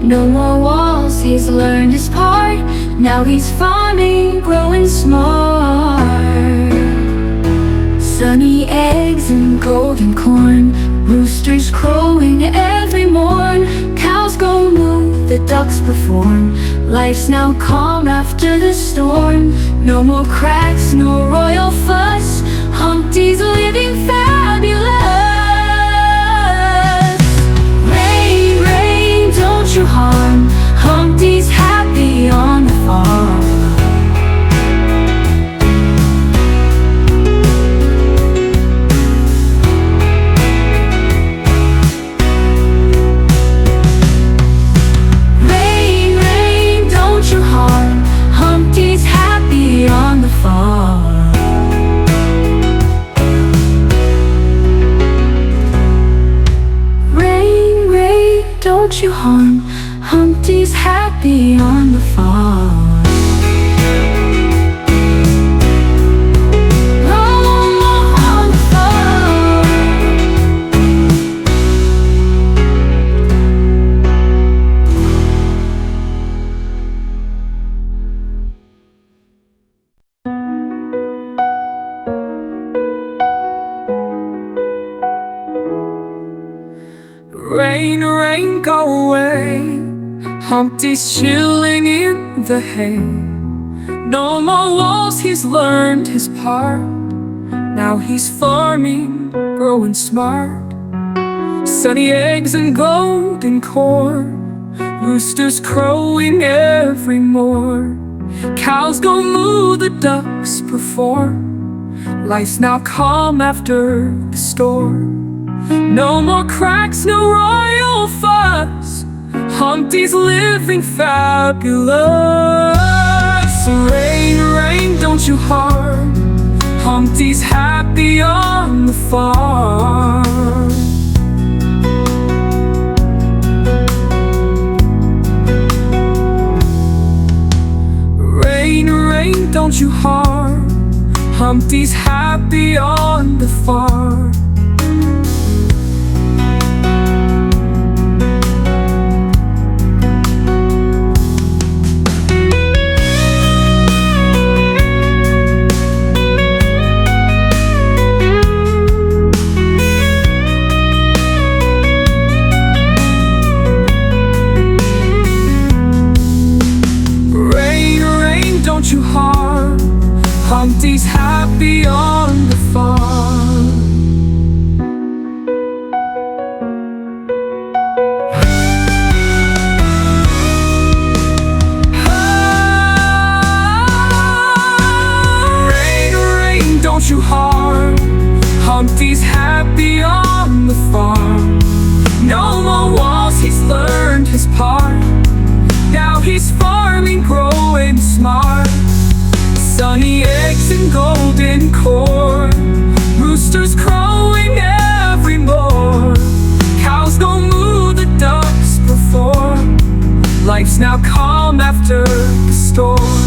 No more walls, he's learned his part. Now he's farming, growing smart. Sunny eggs and golden corn, roosters crowing every morn. Cows go moo, the ducks perform. Life's now calm after the storm. No more cracks, no royal fuss. Humpty's living fabulous. Rain, rain, don't you harm. Humpty's happy on the farm. Rain, rain, don't you harm. Humpty's happy on the farm. Rain, rain, don't you harm. Humpty's happy on the farm. On the farm. Rain, rain, go away. Humpty's chilling in the hay. No more walls, he's learned his part. Now he's farming, growing smart. Sunny eggs and golden corn, roosters crowing every morn. Cows go moo, the ducks perform. Life's now calm after the storm. No more cracks, no royal fuss. Humpty's living fabulous. Rain, rain, don't you harm. Humpty's happy on the farm. Rain, rain, don't you harm. Humpty's happy on the farm. Don't you harm. Humpty's happy on the farm. Rain, rain, don't you harm. Humpty's happy on the farm. No more walls, he's learned his part. Now he's farming, growing smart. Sunny eggs and golden corn, roosters crowing every morn. Cows go moo, the ducks perform. Life's now calm after the storm.